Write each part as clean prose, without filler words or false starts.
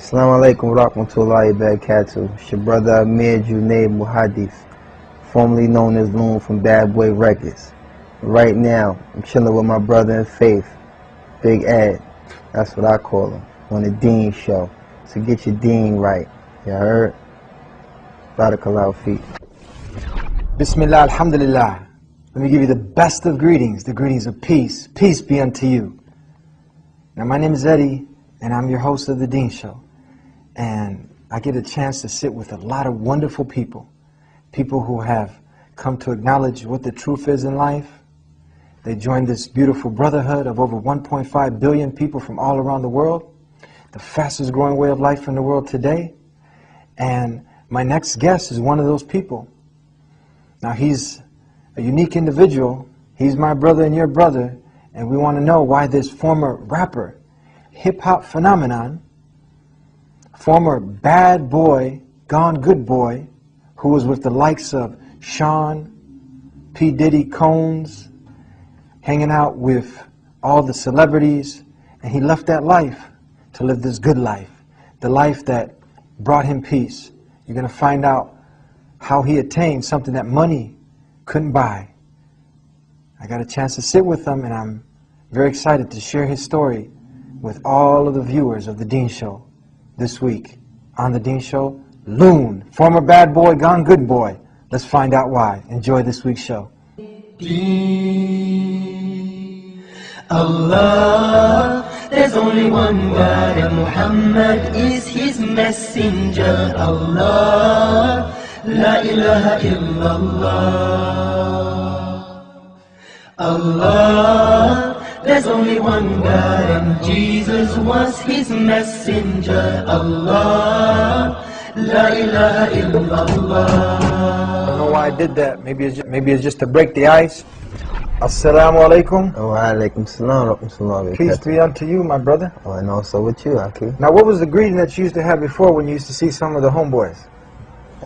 Assalamu alaikum wa rahmatullahi wa barakatuh. It's your brother Amir Junaid Muhadith, formerly known as Loon from Bad Boy Records. Right now, I'm chilling with my brother in faith, Big Ed. That's what I call him, on the Dean Show. So get your Dean right. You heard? Barakallahu feet. Bismillah, alhamdulillah. Let me give you the best of greetings, the greetings of peace. Peace be unto you. Now, my name is Eddie, and I'm your host of the Dean Show. And I get a chance to sit with a lot of wonderful people. People who have come to acknowledge what the truth is in life. They joined this beautiful brotherhood of over 1.5 billion people from all around the world. The fastest growing way of life in the world today. And my next guest is one of those people. Now, he's a unique individual. He's my brother and your brother. And we want to know why this former rapper, hip-hop phenomenon, former bad boy, gone good boy, who was with the likes of Sean, P. Diddy, Combs, hanging out with all the celebrities, and he left that life to live this good life, the life that brought him peace. You're going to find out how he attained something that money couldn't buy. I got a chance to sit with him, and I'm very excited to share his story with all of the viewers of The Dean Show this week. On The Dean Show, Loon, former bad boy, gone good boy. Let's find out why. Enjoy this week's show. Allah, there's only one God, and Muhammad is his messenger. Allah, la ilaha illallah. Allah, there's only one God, and Jesus was his messenger. Allah, la ilaha illallah. I don't know why I did that. Maybe it's just to break the ice. Assalamu alaikum. Wa alaikum salam wa rahmatullahi wa Peace barakatuh. be unto you, my brother. Oh, and also with you, Aki. Now, what was the greeting that you used to have before when you used to see some of the homeboys?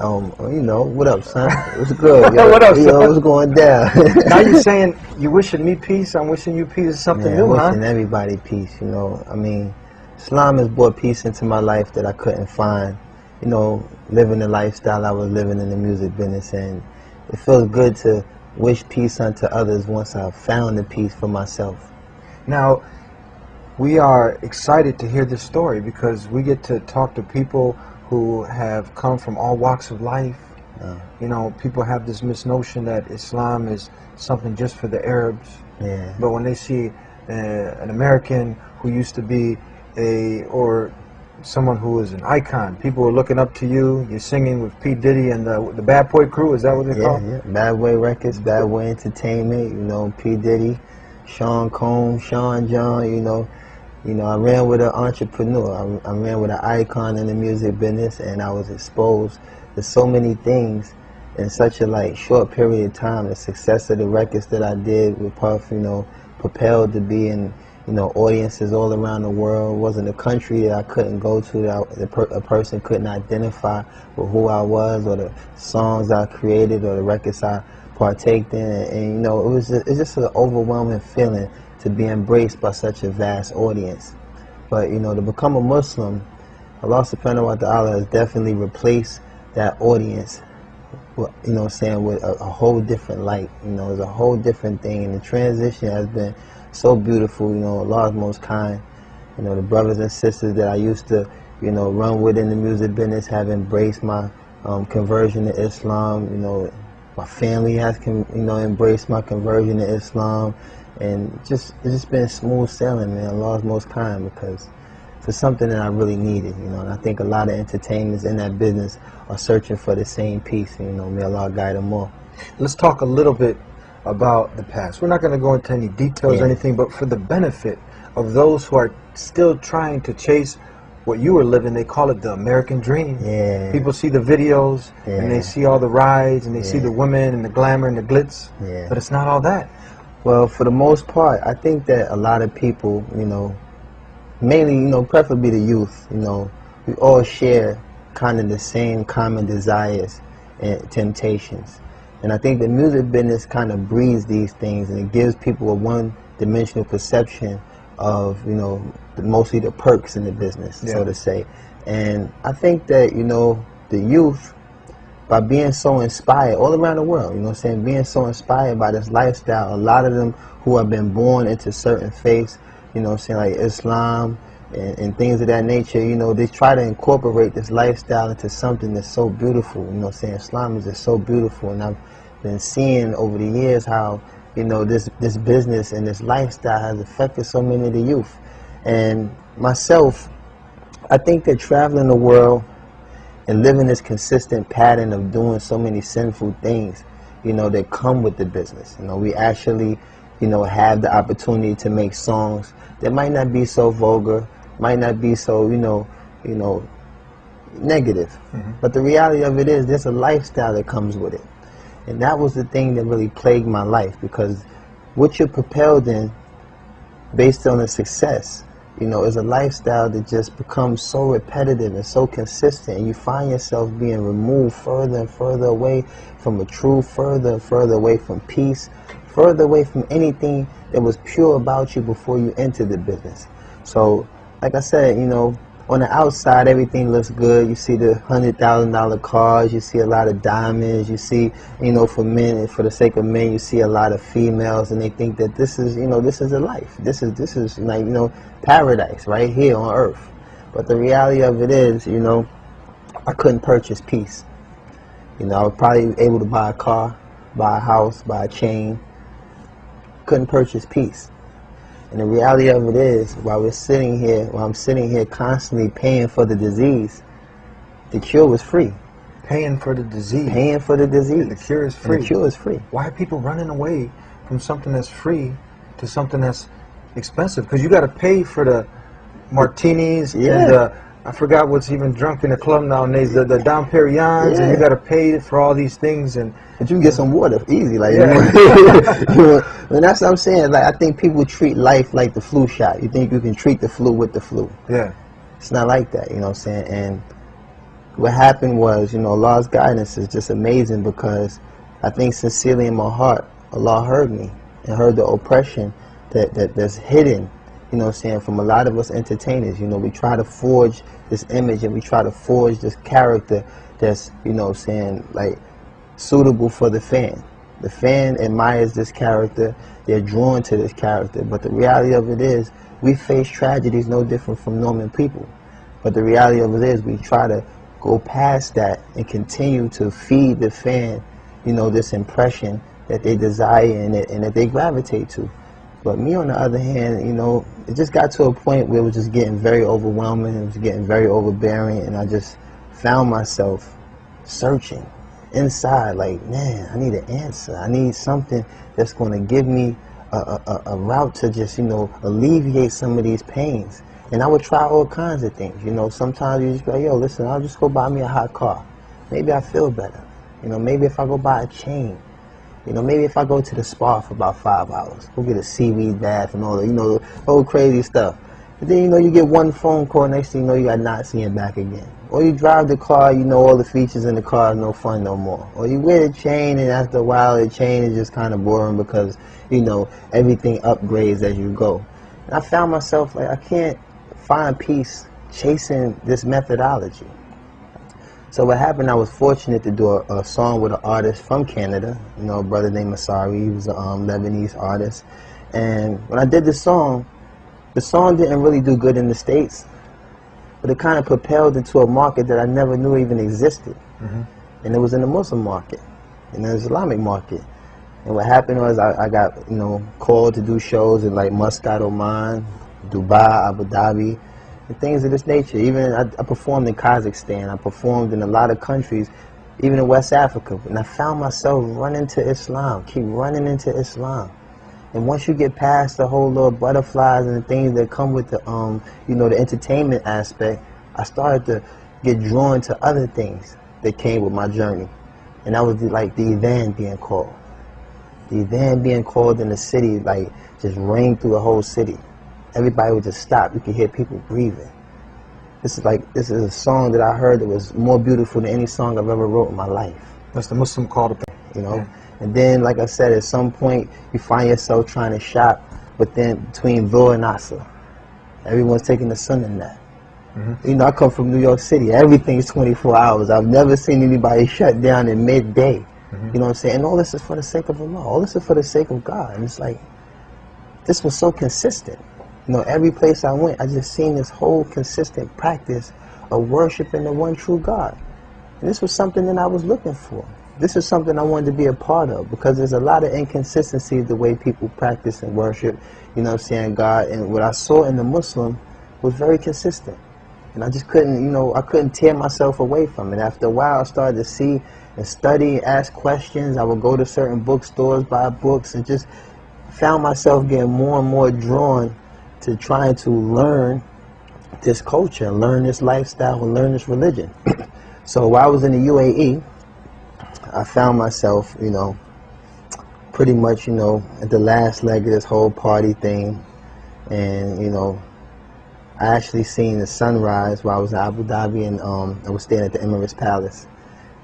You know, what up, son? What's good? Yo? What up, son? Yo, what's going down? Now you're saying you wishing me peace, I'm wishing you peace. Is something Man, new, wishing huh? everybody peace, you know. I mean, Islam has brought peace into my life that I couldn't find, you know, living the lifestyle I was living in the music business. And it feels good to wish peace unto others once I've found the peace for myself. Now, we are excited to hear this story because we get to talk to people who have come from all walks of life. You know, people have this misnotion that Islam is something just for the Arabs. Yeah. But when they see an American who used to be or someone who is an icon, people are looking up to you. You're singing with P. Diddy and the Bad Boy Crew. Is that what they call? Yeah. Bad Boy Records, Bad Boy Entertainment. You know, P. Diddy, Sean Combs, Sean John. You know, I ran with an entrepreneur. I ran with an icon in the music business, and I was exposed to so many things in such a short period of time. The success of the records that I did with Puff, you know, propelled to be in, you know, audiences all around the world. It wasn't a country that I couldn't go to, that a person couldn't identify with who I was, or the songs I created, or the records I partaked in. And you know, it's just an overwhelming feeling to be embraced by such a vast audience. But you know, to become a Muslim, Allah subhanahu wa ta'ala has definitely replaced that audience, you know, with a whole different light. You know, it's a whole different thing, and the transition has been so beautiful. You know, Allah's most kind. You know, the brothers and sisters that I used to, you know, run with in the music business have embraced my conversion to Islam. You know, my family has, embraced my conversion to Islam. And it's just been smooth sailing, man. Allah's most kind, because it's something that I really needed, you know. And I think a lot of entertainers in that business are searching for the same peace. You know, may Allah guide them all. Let's talk a little bit about the past. We're not going to go into any details or anything, but for the benefit of those who are still trying to chase what you were living, they call it the American dream. Yeah. People see the videos and they see all the rides and they see the women and the glamour and the glitz, but it's not all that. Well, for the most part, I think that a lot of people, you know, mainly, you know, preferably the youth, you know, we all share kind of the same common desires and temptations. And I think the music business kind of breeds these things, and it gives people a one-dimensional perception of, you know, mostly the perks in the business, so to say. And I think that, you know, the youth, by being so inspired all around the world, you know what I'm saying, being so inspired by this lifestyle, a lot of them who have been born into certain faiths, you know what I'm saying, like Islam and things of that nature, you know, they try to incorporate this lifestyle into something that's so beautiful, you know what I'm saying. Islam is just so beautiful, and I've been seeing over the years how, you know, this business and this lifestyle has affected so many of the youth. And myself, I think that traveling the world and living this consistent pattern of doing so many sinful things, you know, that come with the business. You know, we actually, you know, have the opportunity to make songs that might not be so vulgar, might not be so, you know, negative. But the reality of it is there's a lifestyle that comes with it. And that was the thing that really plagued my life, because what you're propelled in based on the success, you know, is a lifestyle that just becomes so repetitive and so consistent, and you find yourself being removed further and further away from the truth, further and further away from peace, further away from anything that was pure about you before you entered the business. So, like I said, you know, on the outside, everything looks good. You see the $100,000 cars. You see a lot of diamonds. You see, you know, for men, for the sake of men, you see a lot of females, and they think that this is, you know, this is a life. This is like, you know, paradise right here on earth. But the reality of it is, you know, I couldn't purchase peace. You know, I was probably able to buy a car, buy a house, buy a chain. Couldn't purchase peace. And the reality of it is, while I'm sitting here constantly paying for the disease, the cure was free. Paying for the disease. Paying for the disease. And the cure is free. And the cure is free. Why are people running away from something that's free to something that's expensive? Because you got to pay for the martinis and the, I forgot what's even drunk in the club nowadays, the Dom Perignons, and you got to pay for all these things. But you can get some water easy, like, and that's what I'm saying. Like, I think people treat life like the flu shot. You think you can treat the flu with the flu. Yeah. It's not like that, you know what I'm saying? And what happened was, you know, Allah's guidance is just amazing, because I think sincerely in my heart, Allah heard me and heard the oppression that's hidden, you know what I'm saying, from a lot of us entertainers. You know, we try to forge this image and we try to forge this character that's, you know what I'm saying, like, suitable for the fan. The fan admires this character, they're drawn to this character, but the reality of it is we face tragedies no different from normal people. But the reality of it is we try to go past that and continue to feed the fan, you know, this impression that they desire and that they gravitate to. But me, on the other hand, you know, it just got to a point where it was just getting very overwhelming, it was getting very overbearing, and I just found myself searching inside, like, man, I need an answer. I need something that's going to give me a route to just, you know, alleviate some of these pains. And I would try all kinds of things. You know, sometimes you just go, yo, listen, I'll just go buy me a hot car. Maybe I feel better. You know, maybe if I go buy a chain. You know, maybe if I go to the spa for about 5 hours, go get a seaweed bath and all the, you know, whole crazy stuff. But then, you know, you get one phone call, next thing you know, you got not seeing back again. Or you drive the car, you know all the features in the car, no fun no more. Or you wear the chain, and after a while, the chain is just kind of boring because, you know, everything upgrades as you go. And I found myself, like, I can't find peace chasing this methodology. So what happened, I was fortunate to do a song with an artist from Canada, you know, a brother named Masari. He was a Lebanese artist. And when I did the song didn't really do good in the States, but it kind of propelled into a market that I never knew even existed. And it was in the Muslim market, in the Islamic market. And what happened was I got, you know, called to do shows in like Muscat, Oman, Dubai, Abu Dhabi, and things of this nature. Even I performed in Kazakhstan. I performed in a lot of countries, even in West Africa. And I found myself running to Islam, keep running into Islam. And once you get past the whole little butterflies and the things that come with the, you know, the entertainment aspect, I started to get drawn to other things that came with my journey. And that was like the Adhan being called. The Adhan being called in the city, like, just rang through the whole city. Everybody would just stop. You could hear people breathing. This is a song that I heard that was more beautiful than any song I've ever wrote in my life. That's the Muslim call to pray. You know? And then, like I said, at some point, you find yourself trying to shop between Dhuhr and Asr. Everyone's taking the sunnah in that. You know, I come from New York City. Everything's 24 hours. I've never seen anybody shut down in midday. You know what I'm saying? And all this is for the sake of Allah. All this is for the sake of God. And it's like, this was so consistent. You know, every place I went, I just seen this whole consistent practice of worshiping the one true God. And this was something that I was looking for. This is something I wanted to be a part of, because there's a lot of inconsistencies the way people practice and worship, you know what I'm saying, God. And what I saw in the Muslim was very consistent. And I just couldn't, you know, I couldn't tear myself away from it. After a while, I started to see and study, ask questions. I would go to certain bookstores, buy books, and just found myself getting more and more drawn to trying to learn this culture, learn this lifestyle, and learn this religion. So while I was in the UAE, I found myself, you know, pretty much, you know, at the last leg of this whole party thing. And, you know, I actually seen the sunrise while I was in Abu Dhabi, and I was staying at the Emirates Palace.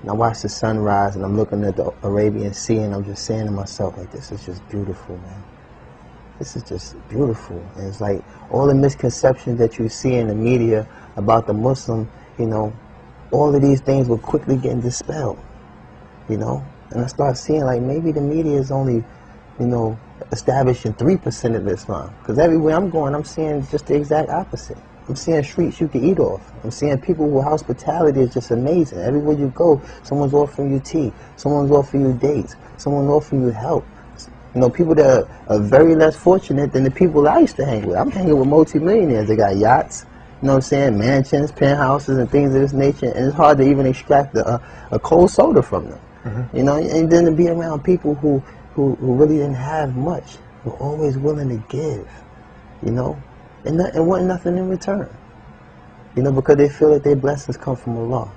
And I watched the sunrise, and I'm looking at the Arabian Sea, and I'm just saying to myself, like, this is just beautiful, man. This is just beautiful. And it's like all the misconceptions that you see in the media about the Muslim, you know, all of these things were quickly getting dispelled, you know. And I start seeing, like, maybe the media is only, you know, establishing 3% of Islam. Because everywhere I'm going, I'm seeing just the exact opposite. I'm seeing streets you can eat off. I'm seeing people whose hospitality is just amazing. Everywhere you go, someone's offering you tea, someone's offering you dates, someone's offering you help. You know, people that are very less fortunate than the people I used to hang with. I'm hanging with multimillionaires. They got yachts, you know what I'm saying, mansions, penthouses, and things of this nature. And it's hard to even extract a cold soda from them. You know, and then to be around people who really didn't have much, were always willing to give, you know, and want nothing in return, you know, because they feel that their blessings come from Allah.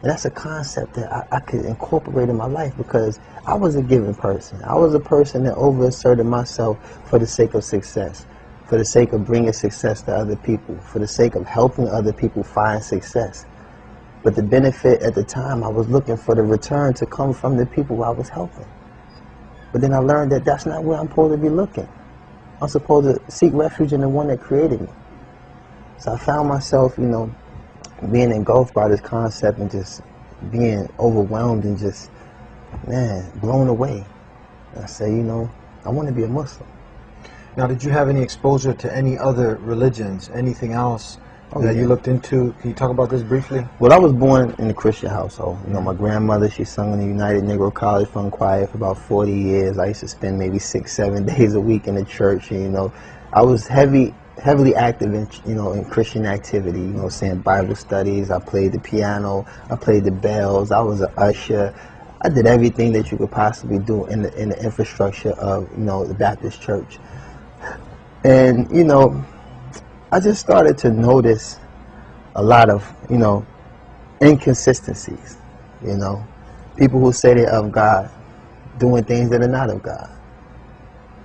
And that's a concept that I could incorporate in my life, because I was a giving person. I was a person that overasserted myself for the sake of success, for the sake of bringing success to other people, for the sake of helping other people find success. But the benefit at the time, I was looking for the return to come from the people I was helping. But then I learned that that's not where I'm supposed to be looking. I'm supposed to seek refuge in the one that created me. So I found myself, you know, being engulfed by this concept and just being overwhelmed and just, man, blown away. And I said, you know, I want to be a Muslim. Now, did you have any exposure to any other religions, anything else that you looked into? Can you talk about this briefly? Well, I was born in a Christian household. You know, my grandmother, she sung in the United Negro College Fund Choir for about 40 years. I used to spend maybe 6-7 days a week in the church. And, you know, I was heavily active in, you know, in Christian activity, you know, saying Bible studies. I played the piano. I played the bells. I was an usher. I did everything that you could possibly do in the infrastructure of, you know, the Baptist church. And, you know, I just started to notice a lot of, you know, inconsistencies, you know. People who say they're of God doing things that are not of God.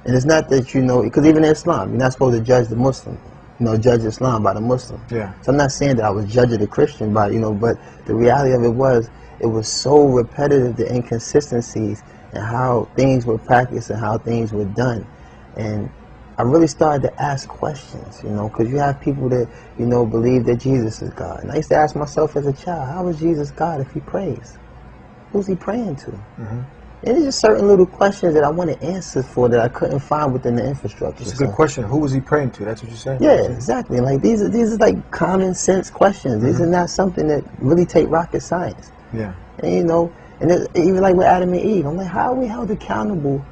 And it's not that, you know, because even in Islam, you're not supposed to judge the Muslim, you know, judge Islam by the Muslim. Yeah. So I'm not saying that I was judging the Christian by, you know, but the reality of it was so repetitive, the inconsistencies and how things were practiced and how things were done. And I really started to ask questions, you know, because you have people that, you know, believe that Jesus is God. And I used to ask myself as a child, how is Jesus God if he prays? Who's he praying to? And it's just certain little questions that I wanted answers for that I couldn't find within the infrastructure. It's a good question. Who was he praying to? That's what you're saying? Yeah, exactly. Like these are like common sense questions. These are not something that really take rocket science. Yeah. And, you know, and even like with Adam and Eve, I'm like, how are we held accountable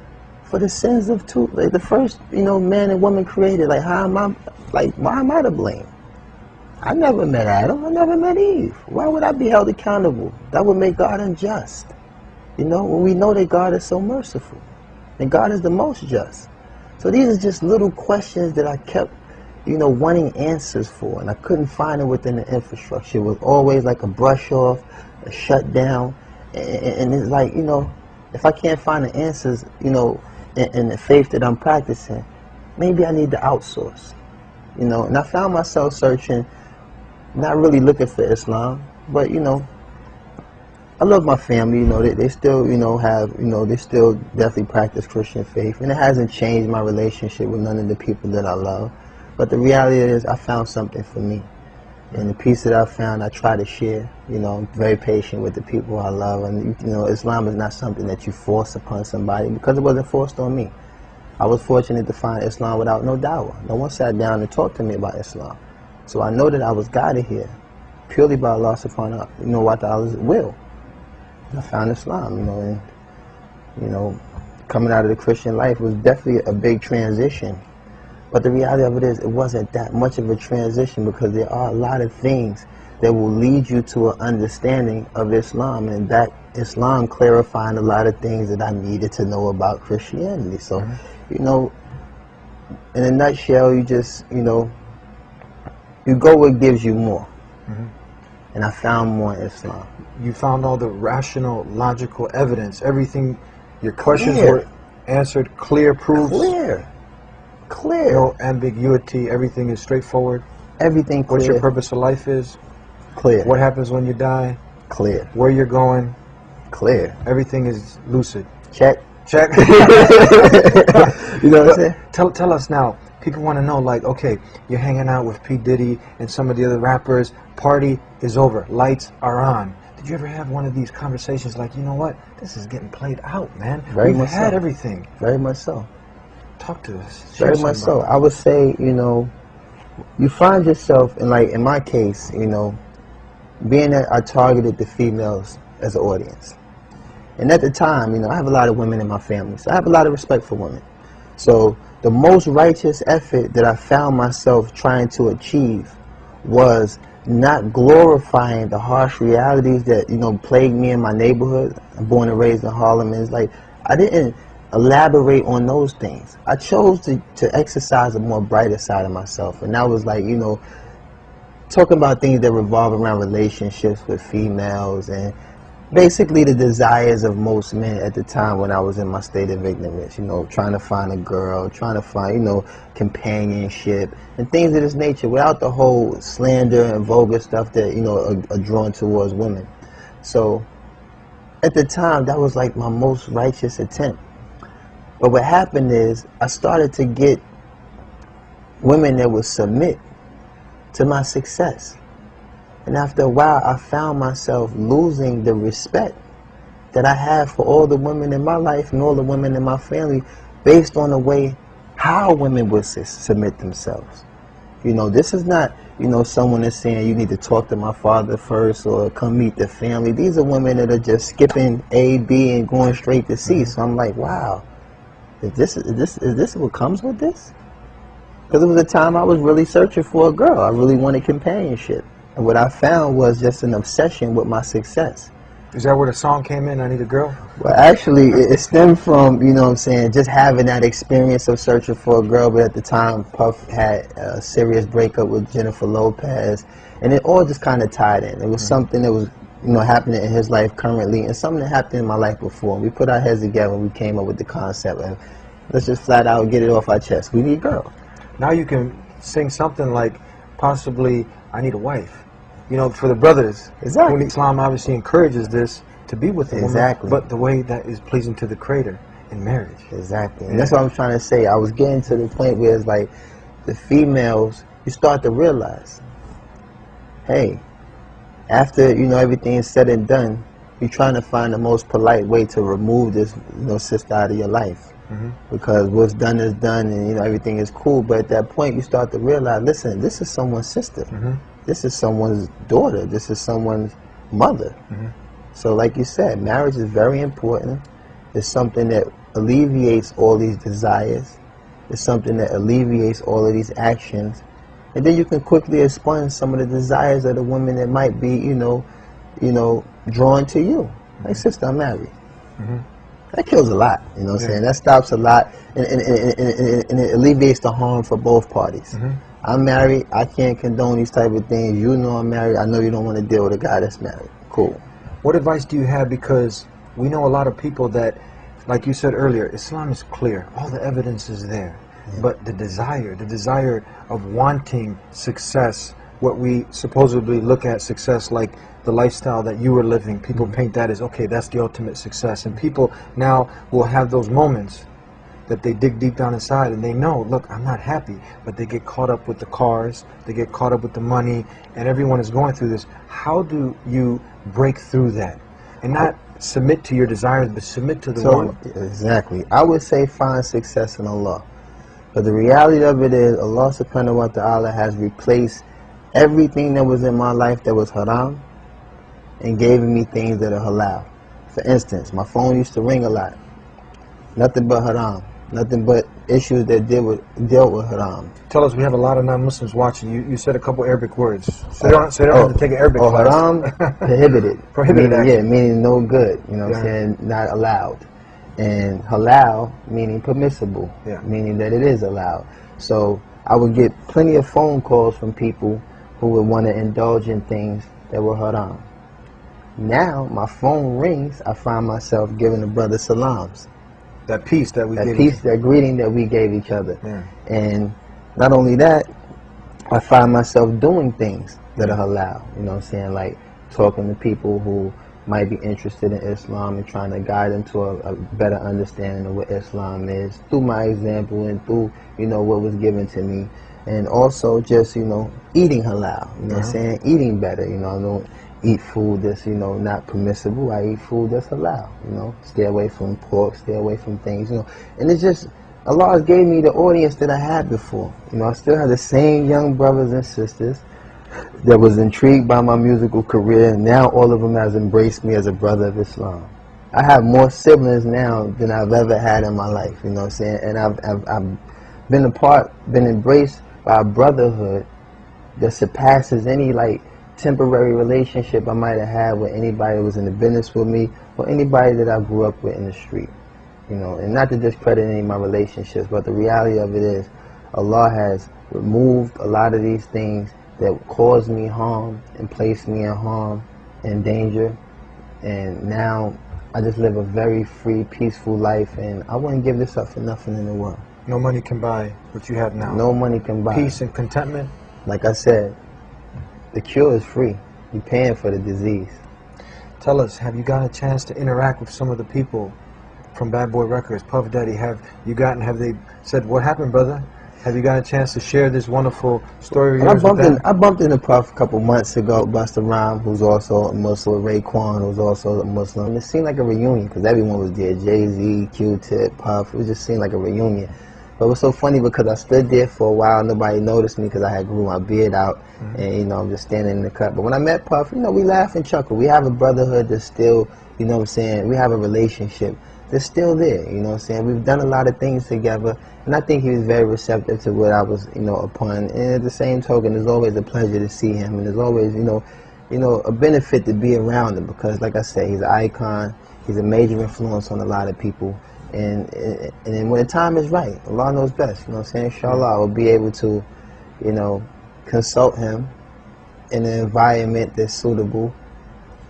for the sins of two, like the first, you know, man and woman created? Like, how am I, like, why am I to blame? I never met Adam. I never met Eve. Why would I be held accountable? That would make God unjust. You know, when we know that God is so merciful and God is the most just. So these are just little questions that I kept, you know, wanting answers for, and I couldn't find it within the infrastructure. It was always like a brush off, a shutdown, and it's like, you know, if I can't find the answers, you know, in the faith that I'm practicing, maybe I need to outsource, you know. And I found myself searching, not really looking for Islam, but, you know, I love my family, you know, they still, you know, have, you know, they still definitely practice Christian faith, and it hasn't changed my relationship with none of the people that I love. But the reality is I found something for me. And the peace that I found, I try to share. You know, I'm very patient with the people I love. And, you know, Islam is not something that you force upon somebody, because it wasn't forced on me. I was fortunate to find Islam without no dawah. No one sat down and talked to me about Islam. So I know that I was guided here purely by Allah subhanahu wa ta'ala's will. I found Islam, you know, and, you know, coming out of the Christian life was definitely a big transition. But the reality of it is, it wasn't that much of a transition, because there are a lot of things that will lead you to an understanding of Islam, and that Islam clarifying a lot of things that I needed to know about Christianity. So, you know, in a nutshell, you just, you know, you go where it gives you more. And I found more in Islam. You found all the rational, logical evidence. Everything, your questions were answered, clear proofs. Clear. No ambiguity. Everything is straightforward. Everything clear. What your purpose of life is. Clear. What happens when you die. Clear. Where you're going. Clear. Everything is lucid. Check. Check. You know what I'm saying? Tell us now. People want to know, like, okay, you're hanging out with P. Diddy and some of the other rappers. Party is over. Lights are on. Did you ever have one of these conversations like, you know what? This is getting played out, man. Very We've much had so. everything. Very much so. Talk to us. Very much so. I would say, you know, you find yourself, and like in my case, you know, being that I targeted the females as an audience. And at the time, you know, I have a lot of women in my family, so I have a lot of respect for women. So the most righteous effort that I found myself trying to achieve was not glorifying the harsh realities that, you know, plagued me in my neighborhood. I'm born and raised in Harlem, and it's like, I didn't elaborate on those things. I chose to exercise a more brighter side of myself, and that was like, you know, talking about things that revolve around relationships with females and basically the desires of most men at the time when I was in my state of ignorance, you know, trying to find a girl, trying to find, you know, companionship and things of this nature, without the whole slander and vulgar stuff that, you know, are drawn towards women. So at the time, that was like my most righteous attempt. But what happened is, I started to get women that would submit to my success. And after a while, I found myself losing the respect that I have for all the women in my life and all the women in my family, based on the way how women would submit themselves. You know, this is not, you know, someone is saying you need to talk to my father first or come meet the family. These are women that are just skipping A, B, and going straight to C. So I'm like, wow. Is this what comes with this? Because it was a time I was really searching for a girl. I really wanted companionship. And what I found was just an obsession with my success. Is that where the song came in, I Need a Girl? Well, actually, it stemmed from, you know what I'm saying, just having that experience of searching for a girl. But at the time, Puff had a serious breakup with Jennifer Lopez. And it all just kind of tied in. It was something that was, you know, happening in his life currently, and something that happened in my life before. We put our heads together and we came up with the concept of, let's just flat out get it off our chest. We need girls. Now you can sing something like, possibly, I Need a Wife. You know, for the brothers. Exactly. When Islam obviously encourages this, to be with a woman, Exactly. but the way that is pleasing to the Creator in marriage. Exactly. And that's what I'm trying to say. I was getting to the point where it's like, the females, you start to realize, hey, after, you know, everything is said and done, you're trying to find the most polite way to remove this, you know, sister out of your life. Because what's done is done, and, you know, everything is cool. But at that point, you start to realize, listen, this is someone's sister. This is someone's daughter. This is someone's mother. So like you said, marriage is very important. It's something that alleviates all these desires. It's something that alleviates all of these actions. And then you can quickly expunge some of the desires of the women that might be, you know, drawn to you. Like, sister, I'm married. That kills a lot, you know what I'm saying? That stops a lot, and it alleviates the harm for both parties. I'm married, I can't condone these type of things. You know I'm married, I know you don't want to deal with a guy that's married. Cool. What advice do you have? Because we know a lot of people that, like you said earlier, Islam is clear. All the evidence is there. But the desire of wanting success, what we supposedly look at success like the lifestyle that you were living, people paint that as, okay, that's the ultimate success. And people now will have those moments that they dig deep down inside and they know, look, I'm not happy, but they get caught up with the cars, they get caught up with the money, and everyone is going through this. How do you break through that and not submit to your desires, but submit to the one? Exactly. I would say find success in Allah. But the reality of it is, Allah subhanahu wa ta'ala has replaced everything that was in my life that was haram and gave me things that are halal. For instance, my phone used to ring a lot. Nothing but haram. Nothing but issues that dealt with haram. Tell us, we have a lot of non-Muslims watching. You said a couple Arabic words. So they don't have to take an Arabic class. Haram, prohibited. Prohibited, meaning, actually. yeah, meaning no good. You know what I'm saying? Not allowed. And halal, meaning permissible. Meaning that it is allowed. So I would get plenty of phone calls from people who would want to indulge in things that were haram. Now, my phone rings, I find myself giving the brother salams. That peace that we gave. That peace, that greeting that we gave each other. And not only that, I find myself doing things that are halal. You know what I'm saying? Like talking to people who might be interested in Islam and trying to guide them to a better understanding of what Islam is through my example and through, you know, what was given to me. And also just, you know, eating halal. You know what I'm saying? Eating better. You know, I don't eat food that's, you know, not permissible. I eat food that's halal, you know. Stay away from pork, stay away from things, you know. And it's just, Allah gave me the audience that I had before. You know, I still have the same young brothers and sisters that was intrigued by my musical career, and now all of them has embraced me as a brother of Islam. I have more siblings now than I've ever had in my life, you know what I'm saying? And I've been embraced by a brotherhood that surpasses any, like, temporary relationship I might have had with anybody that was in the business with me or anybody that I grew up with in the street. You know, and not to discredit any of my relationships, but the reality of it is Allah has removed a lot of these things that caused me harm and placed me in harm and danger, and now I just live a very free, peaceful life, and I wouldn't give this up for nothing in the world. No money can buy what you have now. No money can buy. Peace and contentment. Like I said, the cure is free. You're paying for the disease. Tell us, have you gotten a chance to interact with some of the people from Bad Boy Records, Puff Daddy? Have they said, what happened, brother? Have you got a chance to share this wonderful story of yours with them? I bumped into Puff a couple months ago, Busta Rhymes, who's also a Muslim, Raekwon, who's also a Muslim. And it seemed like a reunion because everyone was there. Jay-Z, Q-Tip, Puff. It just seemed like a reunion. But it was so funny because I stood there for a while. Nobody noticed me because I had grew my beard out. And, you know, I'm just standing in the cut. But when I met Puff, you know, we laugh and chuckle. We have a brotherhood that's still, you know what I'm saying, we have a relationship that's still there, you know what I'm saying. We've done a lot of things together. And I think he was very receptive to what I was, you know, upon. And at the same token, it's always a pleasure to see him. And there's always, you know, a benefit to be around him because, like I said, he's an icon. He's a major influence on a lot of people. And then when the time is right, Allah knows best, you know what I'm saying? Inshallah, I will be able to, you know, consult him in an environment that's suitable.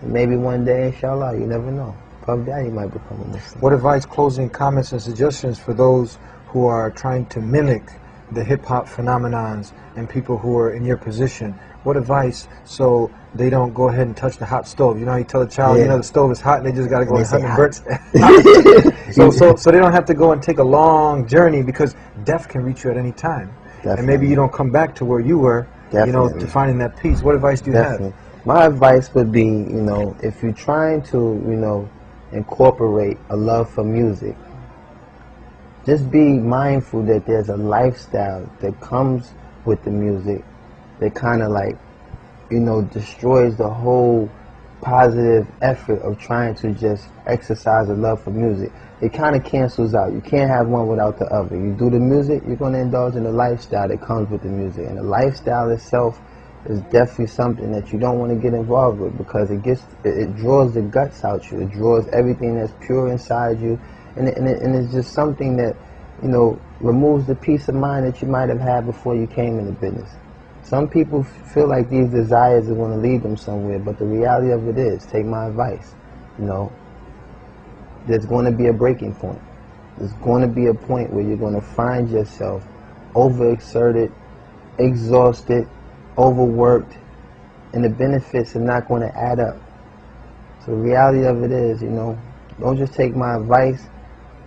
And maybe one day, inshallah, you never know. Puff Daddy might become a Muslim. What advice, closing comments, and suggestions for those who are trying to mimic the hip-hop phenomenons and people who are in your position? What advice so they don't go ahead and touch the hot stove? You know how you tell a child, you know, the stove is hot and they just got to go and hunt and burn. So they don't have to go and take a long journey because death can reach you at any time. Definitely. And maybe you don't come back to where you were, you know, to finding that peace. What advice do you have? My advice would be, you know, if you're trying to, you know, incorporate a love for music, just be mindful that there's a lifestyle that comes with the music that kind of like, you know, destroys the whole positive effort of trying to just exercise a love for music. It kind of cancels out. You can't have one without the other. You do the music, you're going to indulge in the lifestyle that comes with the music. And the lifestyle itself is definitely something that you don't want to get involved with because it draws the guts out you. It draws everything that's pure inside you. And it's just something that, you know, removes the peace of mind that you might have had before you came into business. Some people feel like these desires are going to lead them somewhere, but the reality of it is, take my advice, you know, there's going to be a breaking point. There's going to be a point where you're going to find yourself overexerted, exhausted, overworked, and the benefits are not going to add up. So the reality of it is, you know, don't just take my advice,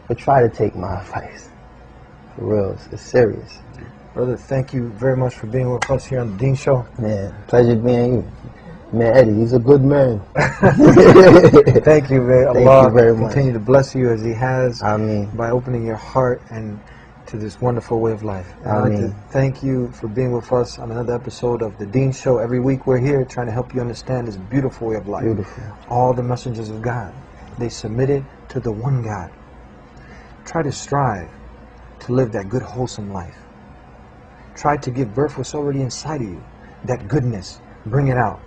but try to take my advice. For real, it's serious. Brother, thank you very much for being with us here on the Dean Show. Man, pleasure being you. Man, Eddie, he's a good man. Thank you, man. Thank Allah you very much. continue to bless you as He has Ameen. by opening your heart and to this wonderful way of life. And I'd like to thank you for being with us on another episode of the Dean Show. Every week we're here trying to help you understand this beautiful way of life. Beautiful. All the messengers of God, they submitted to the one God. Try to strive to live that good, wholesome life. Try to give birth what's already inside of you, that goodness. Bring it out.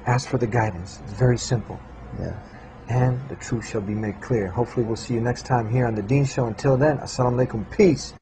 Ask for the guidance. It's very simple. Yeah. And the truth shall be made clear. Hopefully we'll see you next time here on the Dean Show. Until then, Assalamu alaikum. Peace.